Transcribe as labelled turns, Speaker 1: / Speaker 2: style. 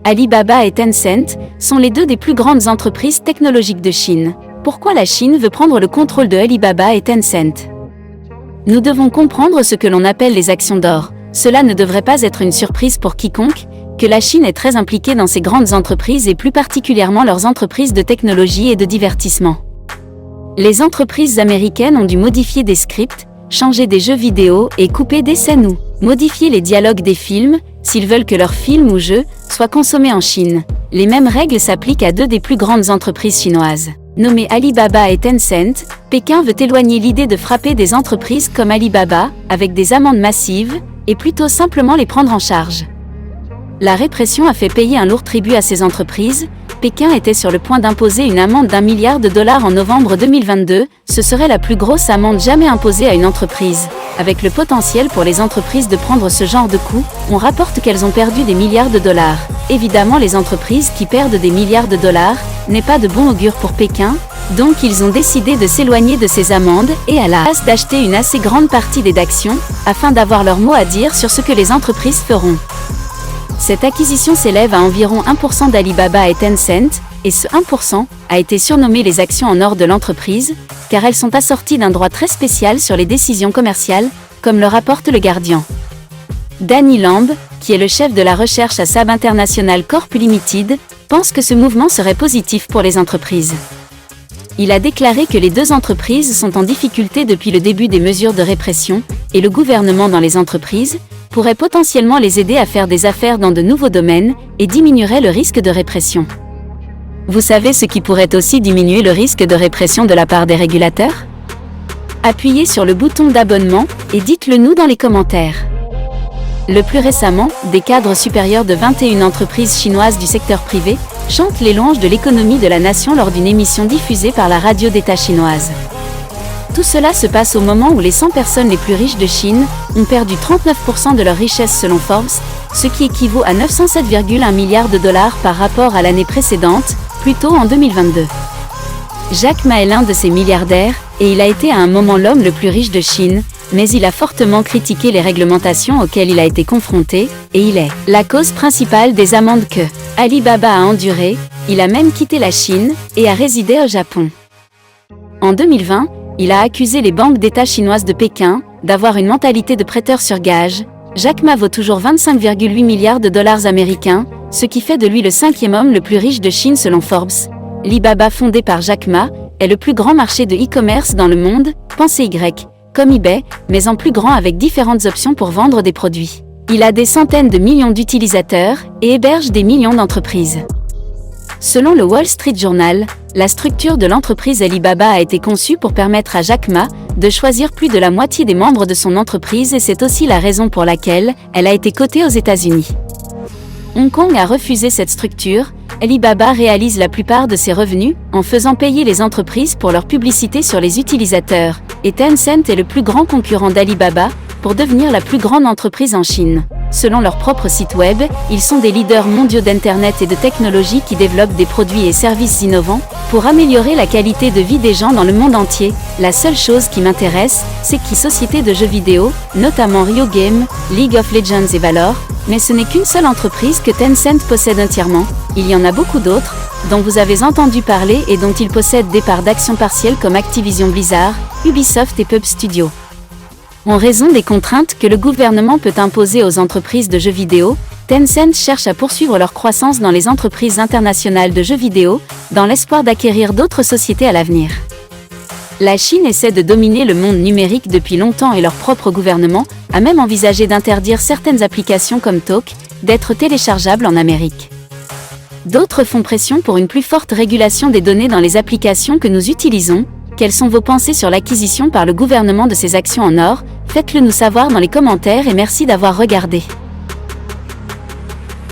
Speaker 1: Alibaba et Tencent sont les deux des plus grandes entreprises technologiques de Chine. Pourquoi la Chine veut prendre le contrôle de Alibaba et Tencent? Nous devons comprendre ce que l'on appelle les actions d'or. Cela ne devrait pas être une surprise pour quiconque, que la Chine est très impliquée dans ces grandes entreprises et plus particulièrement leurs entreprises de technologie et de divertissement. Les entreprises américaines ont dû modifier des scripts, changer des jeux vidéo et couper des scènes ou modifier les dialogues des films, s'ils veulent que leurs films ou jeux soient consommés en Chine. Les mêmes règles s'appliquent à deux des plus grandes entreprises chinoises. Nommées Alibaba et Tencent, Pékin veut éloigner l'idée de frapper des entreprises comme Alibaba, avec des amendes massives, et plutôt simplement les prendre en charge. La répression a fait payer un lourd tribut à ces entreprises. Pékin était sur le point d'imposer une amende d'1 milliard de dollars en novembre 2022, ce serait la plus grosse amende jamais imposée à une entreprise. Avec le potentiel pour les entreprises de prendre ce genre de coup, on rapporte qu'elles ont perdu des milliards de dollars. Évidemment, les entreprises qui perdent des milliards de dollars n'est pas de bon augure pour Pékin, donc ils ont décidé de s'éloigner de ces amendes et à la place d'acheter une assez grande partie des actions, afin d'avoir leur mot à dire sur ce que les entreprises feront. Cette acquisition s'élève à environ 1% d'Alibaba et Tencent, et ce 1% a été surnommé les actions en or de l'entreprise, car elles sont assorties d'un droit très spécial sur les décisions commerciales, comme le rapporte Le Guardian. Danny Lamb, qui est le chef de la recherche à SAB International Corp Limited, pense que ce mouvement serait positif pour les entreprises. Il a déclaré que les deux entreprises sont en difficulté depuis le début des mesures de répression, et le gouvernement dans les entreprises pourrait potentiellement les aider à faire des affaires dans de nouveaux domaines et diminuerait le risque de répression. Vous savez ce qui pourrait aussi diminuer le risque de répression de la part des régulateurs? Appuyez sur le bouton d'abonnement et dites-le nous dans les commentaires. Le plus récemment, des cadres supérieurs de 21 entreprises chinoises du secteur privé chantent les louanges de l'économie de la nation lors d'une émission diffusée par la radio d'État chinoise. Tout cela se passe au moment où les 100 personnes les plus riches de Chine ont perdu 39% de leur richesse selon Forbes, ce qui équivaut à 907,1 milliards de dollars par rapport à l'année précédente, plutôt en 2022. Jack Ma est l'un de ces milliardaires, et il a été à un moment l'homme le plus riche de Chine, mais il a fortement critiqué les réglementations auxquelles il a été confronté, et il est la cause principale des amendes que Alibaba a endurées. Il a même quitté la Chine et a résidé au Japon. En 2020, il a accusé les banques d'État chinoises de Pékin d'avoir une mentalité de prêteur sur gage. Jack Ma vaut toujours 25,8 milliards de dollars américains, ce qui fait de lui le 5e homme le plus riche de Chine selon Forbes. Alibaba, fondé par Jack Ma, est le plus grand marché de e-commerce dans le monde, pensez Y, comme eBay, mais en plus grand avec différentes options pour vendre des produits. Il a des centaines de millions d'utilisateurs et héberge des millions d'entreprises. Selon le Wall Street Journal, la structure de l'entreprise Alibaba a été conçue pour permettre à Jack Ma de choisir plus de la moitié des membres de son entreprise et c'est aussi la raison pour laquelle elle a été cotée aux États-Unis. Hong Kong a refusé cette structure. Alibaba réalise la plupart de ses revenus en faisant payer les entreprises pour leur publicité sur les utilisateurs, et Tencent est le plus grand concurrent d'Alibaba pour devenir la plus grande entreprise en Chine. Selon leur propre site web, ils sont des leaders mondiaux d'Internet et de technologie qui développent des produits et services innovants pour améliorer la qualité de vie des gens dans le monde entier. La seule chose qui m'intéresse, c'est qui sociétés de jeux vidéo, notamment Rio Game, League of Legends et Valor, mais ce n'est qu'une seule entreprise que Tencent possède entièrement. Il y en a beaucoup d'autres, dont vous avez entendu parler et dont ils possèdent des parts d'actions partielles comme Activision Blizzard, Ubisoft et Pub Studio. En raison des contraintes que le gouvernement peut imposer aux entreprises de jeux vidéo, Tencent cherche à poursuivre leur croissance dans les entreprises internationales de jeux vidéo, dans l'espoir d'acquérir d'autres sociétés à l'avenir. La Chine essaie de dominer le monde numérique depuis longtemps et leur propre gouvernement a même envisagé d'interdire certaines applications comme Talk d'être téléchargeables en Amérique. D'autres font pression pour une plus forte régulation des données dans les applications que nous utilisons. Quelles sont vos pensées sur l'acquisition par le gouvernement de ces actions en or? Faites-le nous savoir dans les commentaires et merci d'avoir regardé.